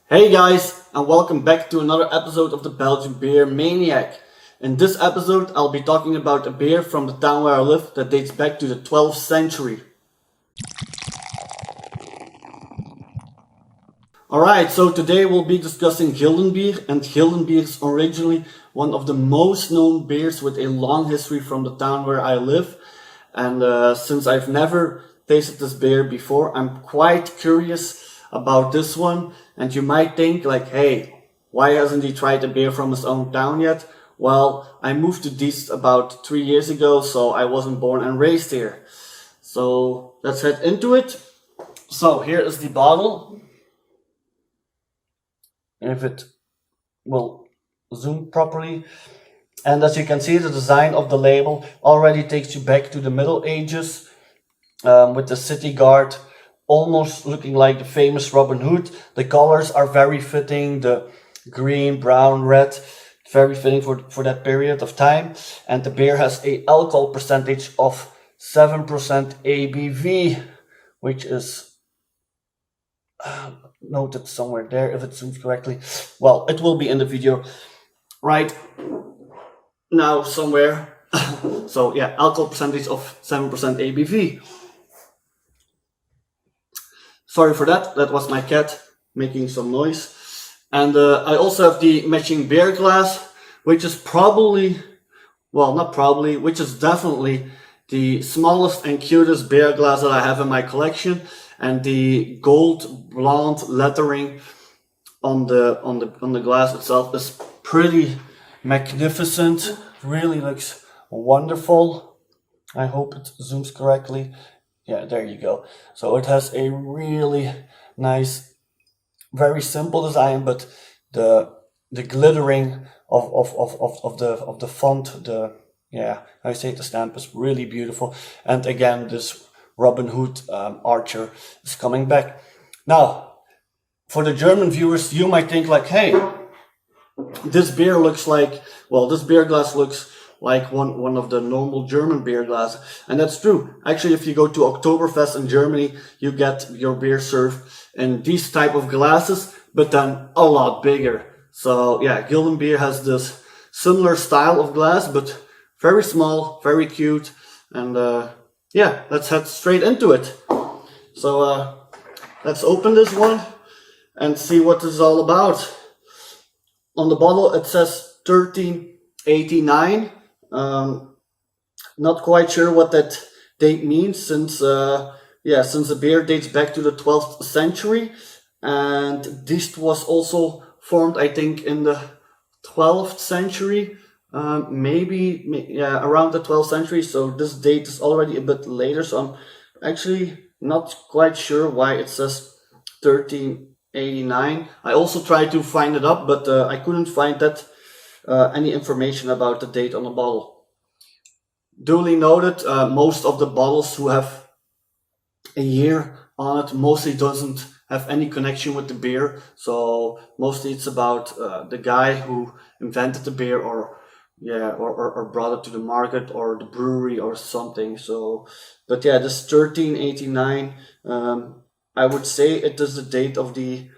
Hey guys, and welcome back to another episode of the Belgian beer Maniac. In this episode, I'll be talking about a beer from the town where I live that dates back to the 12th century. Alright, so today we'll be discussing Gildenbier, and Gildenbier is originally one of the most known beers with a long history from the town where I live. And since I've never tasted this beer before, I'm quite curious about this one. And you might think like, hey, why hasn't he tried a beer from his own town yet? Well, I moved to Diest about 3 years ago, so I wasn't born and raised here. So let's head into it. So here is the bottle. If it will zoom properly. And as you can see, the design of the label already takes you back to the Middle Ages, with the city guard almost looking like the famous Robin Hood. The colors are very fitting, the green, brown, red, very fitting for that period of time. And the beer has a alcohol percentage of 7% ABV, which is noted somewhere there if it zooms correctly. Well, it will be in the video right now somewhere. So yeah, alcohol percentage of 7% ABV. Sorry for that, that was my cat making some noise. And I also have the matching beer glass, which is probably, well not probably, which is definitely the smallest and cutest beer glass that I have in my collection. And the gold blonde lettering on the glass itself is pretty magnificent. Really looks wonderful. I hope it zooms correctly. Yeah, there you go. So it has a really nice, very simple design, but the glittering of the font, the stamp is really beautiful. And again, this Robin Hood archer is coming back. Now, for the German viewers, you might think like, hey, this beer looks like, well, this beer glass looks like one of the normal German beer glasses. And that's true. Actually, if you go to Oktoberfest in Germany, you get your beer served in these type of glasses, but then a lot bigger. So yeah, Gildenbier has this similar style of glass, but very small, very cute. And yeah, let's head straight into it. So let's open this one and see what this is all about. On the bottle it says 1389. Not quite sure what that date means, since the beer dates back to the 12th century, and Diest was also formed, I think, in the 12th century, maybe around the 12th century. So this date is already a bit later. So I'm actually not quite sure why it says 1389. I also tried to find it up, but I couldn't find that. Any information about the date on the bottle. Duly noted, most of the bottles who have a year on it mostly doesn't have any connection with the beer. So mostly it's about the guy who invented the beer, or brought it to the market, or the brewery or something. So, but yeah, this 1389, I would say it is the date of the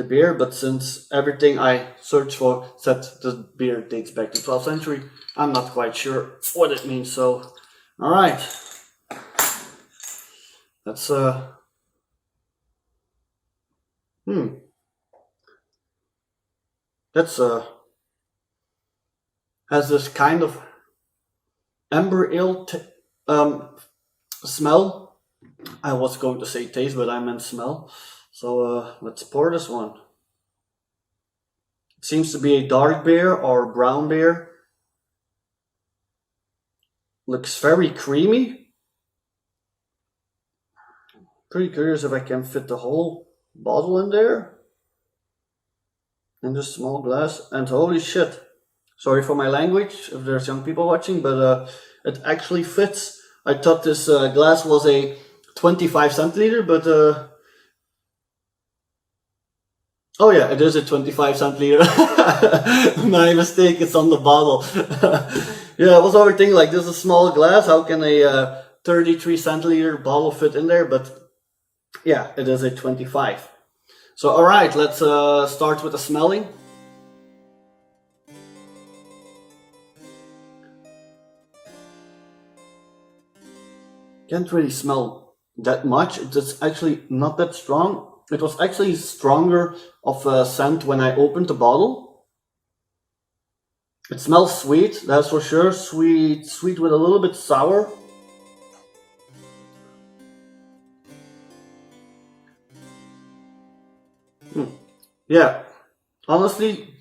beer, but since everything I searched for said the beer dates back to 12th century, I'm not quite sure what it means. So, all right, let's has this kind of amber ale smell. I was going to say taste, but I meant smell. So let's pour this one. It seems to be a dark beer or brown beer. Looks very creamy. Pretty curious if I can fit the whole bottle in there, in this small glass. And holy shit, sorry for my language if there's young people watching, but it actually fits. I thought this glass was a 25 centiliter, but oh yeah, it is a 25 centiliter. My mistake, it's on the bottle. Yeah, I was overthinking like, this is a small glass, how can a 33 centiliter bottle fit in there? But yeah, it is a 25. So alright, let's start with the smelling. Can't really smell that much. It's actually not that strong. It was actually stronger of a scent when I opened the bottle. It smells sweet, that's for sure. Sweet with a little bit sour. Yeah, honestly,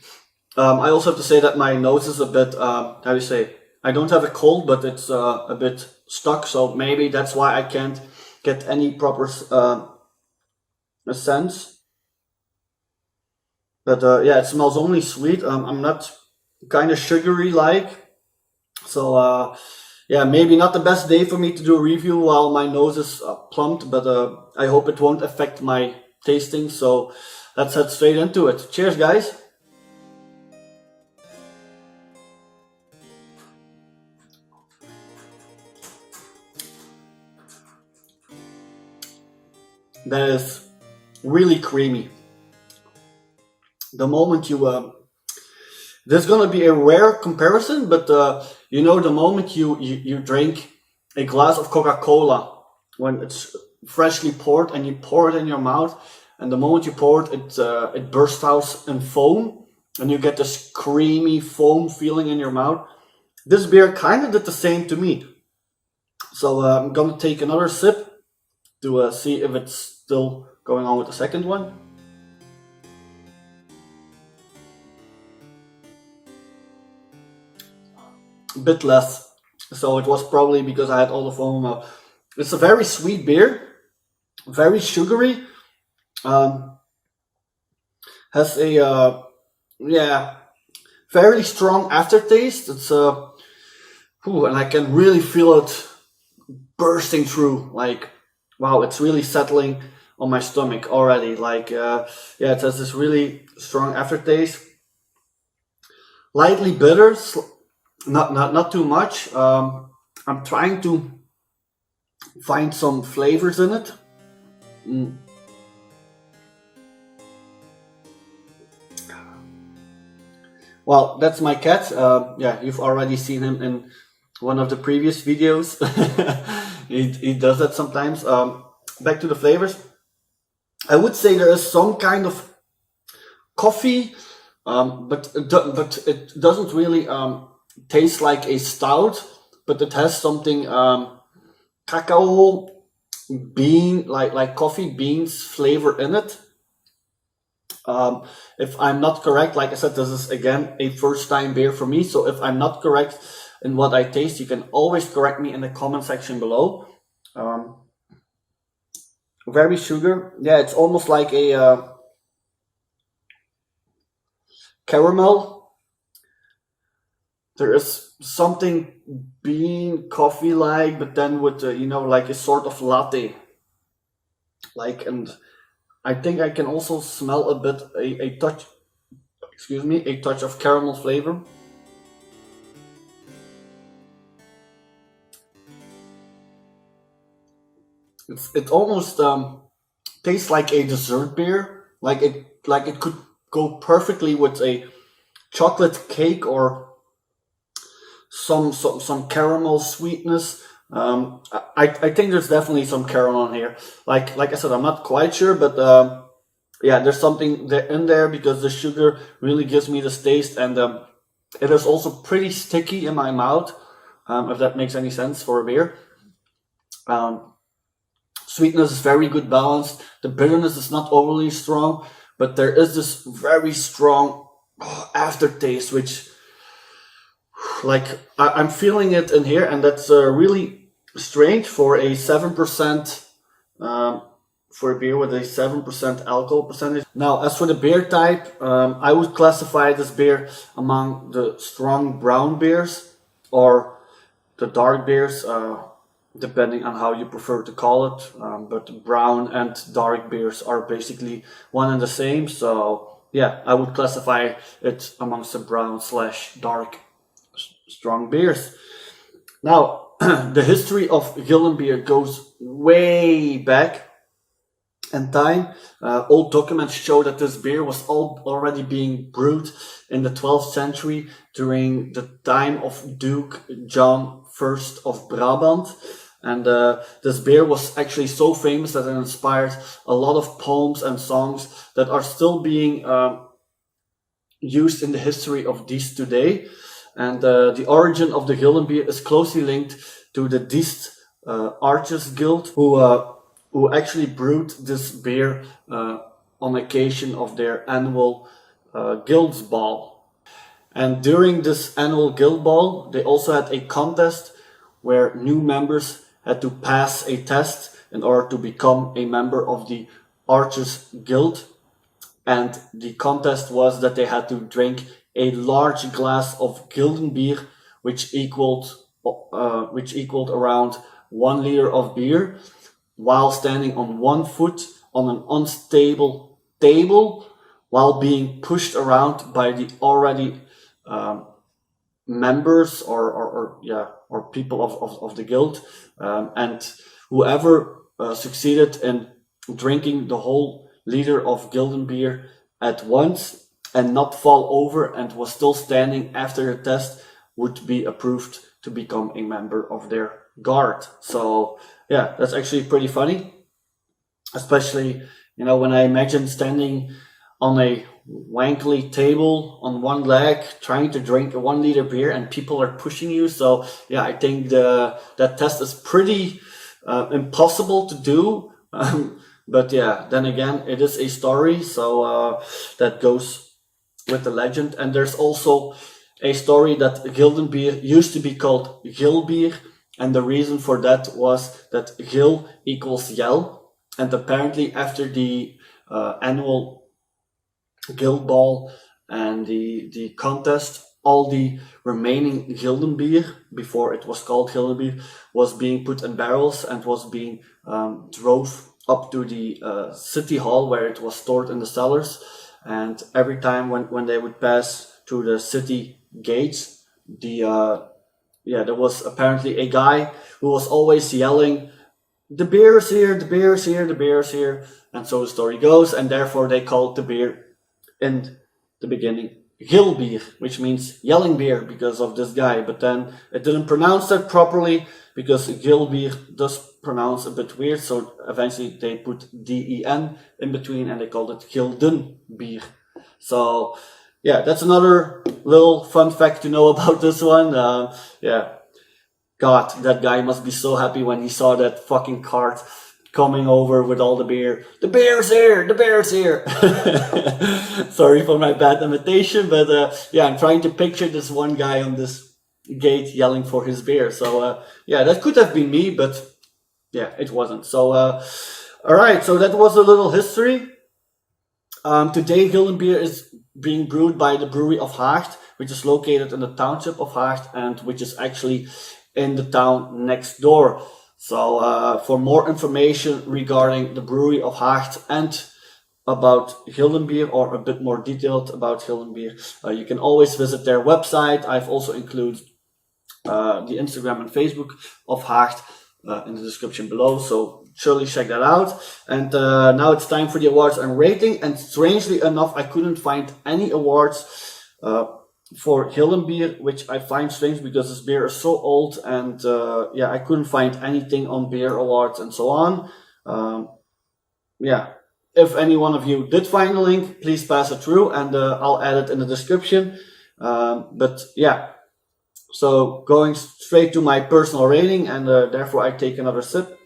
I also have to say that my nose is a bit, how do you say, I don't have a cold, but it's a bit stuck, so maybe that's why I can't get any proper sense. But yeah, it smells only sweet. I'm not kind of sugary like, so yeah, maybe not the best day for me to do a review while my nose is plumped, but I hope it won't affect my tasting. So let's head straight into it. Cheers, guys. That is really creamy. The moment you there's gonna be a rare comparison, but you know, the moment you drink a glass of Coca-Cola when it's freshly poured and you pour it in your mouth, and the moment you pour it, it bursts out in foam, and you get this creamy foam feeling in your mouth. This beer kind of did the same to me. So I'm gonna take another sip to see if it's still going on with the second one. A bit less, so it was probably because I had all the foam out. It's a very sweet beer, very sugary, has a yeah, fairly strong aftertaste. It's and I can really feel it bursting through, like, wow, it's really settling on my stomach already. Like yeah, it has this really strong aftertaste, lightly bitter, not too much. I'm trying to find some flavors in it. Well, that's my cat. Yeah, you've already seen him in one of the previous videos. he does that sometimes. Back to the flavors. I would say there is some kind of coffee, but it doesn't really taste like a stout, but it has something cacao bean, like coffee beans flavor in it. If I'm not correct, like I said, this is again a first time beer for me, so if I'm not correct in what I taste, you can always correct me in the comment section below. Very sugar. Yeah, it's almost like a caramel. There is something bean coffee like, but then with you know, like a sort of latte. Like, and I think I can also smell a bit a touch, excuse me, a touch of caramel flavor. It almost tastes like a dessert beer. Like it could go perfectly with a chocolate cake or some caramel sweetness. I think there's definitely some caramel in here. Like I said, I'm not quite sure, but yeah, there's something in there because the sugar really gives me this taste, and it is also pretty sticky in my mouth, if that makes any sense for a beer. Sweetness is very good balanced. The bitterness is not overly strong, but there is this very strong aftertaste, which, like, I'm feeling it in here, and that's really strange for a 7%, for a beer with a 7% alcohol percentage. Now, as for the beer type, I would classify this beer among the strong brown beers or the dark beers, depending on how you prefer to call it. But brown and dark beers are basically one and the same. So yeah, I would classify it amongst the brown / dark strong beers. Now, the history of Gildenbier goes way back. and time. Old documents show that this beer was already being brewed in the 12th century during the time of Duke John I of Brabant. And this beer was actually so famous that it inspired a lot of poems and songs that are still being used in the history of Diest today. And the origin of the Gildenbier is closely linked to the Diest Archers Guild, who actually brewed this beer on occasion of their annual guilds ball. And during this annual guild ball, they also had a contest where new members had to pass a test in order to become a member of the Archers Guild. And the contest was that they had to drink a large glass of Gildenbier, which equaled around 1 liter of beer, while standing on one foot on an unstable table, while being pushed around by the already members or people of the guild, and whoever succeeded in drinking the whole liter of Gildenbier at once and not fall over and was still standing after the test would be approved to become a member of their guard. So yeah, that's actually pretty funny, especially when I imagine standing on a wankly table on one leg trying to drink a 1 liter beer and people are pushing you. So yeah, I think that test is pretty impossible to do. But yeah, then again, it is a story, so that goes with the legend. And there's also a story that Gildenbier used to be called Gilbier, and the reason for that was that Gil equals yell, and apparently after the annual guild ball and the contest, all the remaining Gildenbier, before it was called Gildenbier, was being put in barrels and was being drove up to the city hall where it was stored in the cellars. And every time when they would pass through the city gates, there was apparently a guy who was always yelling, "The beer is here, the beer is here, the beer is here." And so the story goes, and therefore they called the beer in the beginning Gilbier, which means yelling beer, because of this guy. But then it didn't pronounce that properly, because Gilbier does pronounce a bit weird, so eventually they put D-E-N in between and they called it Gildenbier. So yeah, that's another little fun fact to know about this one. God, that guy must be so happy when he saw that fucking cart coming over with all the beer. The beer's here! The beer's here! Sorry for my bad imitation, but I'm trying to picture this one guy on this gate yelling for his beer. So that could have been me, but yeah, it wasn't. So alright, so that was a little history. Today Gildenbier is being brewed by the Brewery of Haacht, which is located in the township of Haacht and which is actually in the town next door. So for more information regarding the Brewery of Haacht and about Gildenbier, or a bit more detailed about Gildenbier, you can always visit their website. I've also included the Instagram and Facebook of Haacht in the description below, so surely check that out. And now it's time for the awards and rating, and strangely enough I couldn't find any awards for Gildenbier, which I find strange because this beer is so old, and I couldn't find anything on beer awards and so on. If any one of you did find a link, please pass it through and I'll add it in the description. So going straight to my personal rating, and therefore I take another sip.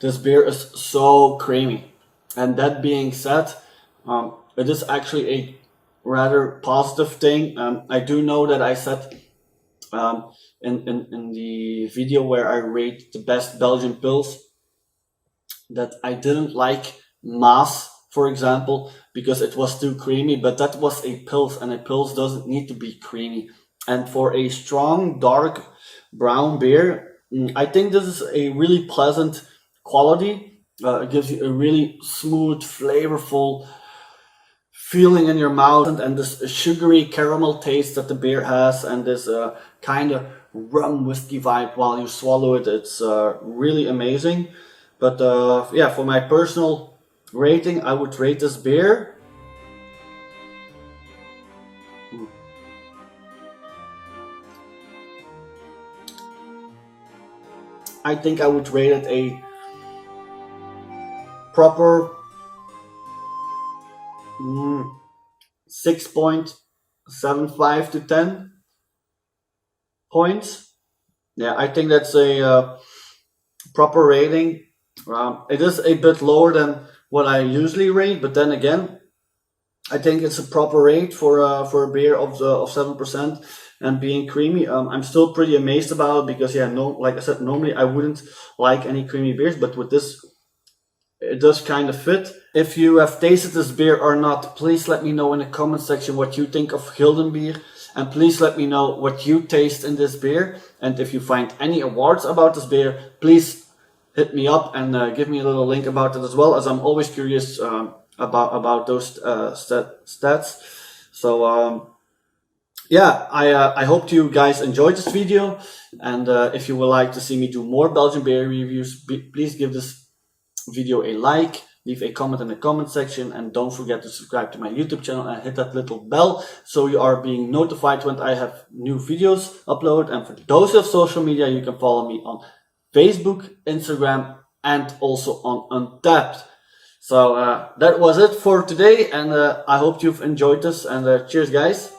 This beer is so creamy, and that being said, it is actually a rather positive thing. I do know that I said in the video where I rate the best Belgian pils that I didn't like Maas, for example, because it was too creamy, but that was a pils, and a pils doesn't need to be creamy. And for a strong, dark brown beer, I think this is a really pleasant quality. It gives you a really smooth, flavorful feeling in your mouth, and this sugary caramel taste that the beer has, and this kind of rum whiskey vibe while you swallow it. It's really amazing. But yeah, for my personal rating, I would rate this beer. I think I would rate it a proper 6.75 to 10 points. Yeah, I think that's a proper rating. It is a bit lower than what I usually rate, but then again, I think it's a proper rate for a beer of 7% and being creamy. I'm still pretty amazed about it because, yeah, like I said, normally I wouldn't like any creamy beers, but with this, it does kind of fit. If you have tasted this beer or not, please let me know in the comment section what you think of Gildenbier, and please let me know what you taste in this beer. And if you find any awards about this beer, please hit me up and give me a little link about it as well, as I'm always curious about those stats. So yeah, I hope you guys enjoyed this video, and if you would like to see me do more Belgian beer reviews, please give this video a like, leave a comment in the comment section, and don't forget to subscribe to my YouTube channel and hit that little bell so you are being notified when I have new videos uploaded. And for those of social media, you can follow me on Facebook, Instagram, and also on Untapped. So that was it for today, and I hope you've enjoyed this, and cheers guys.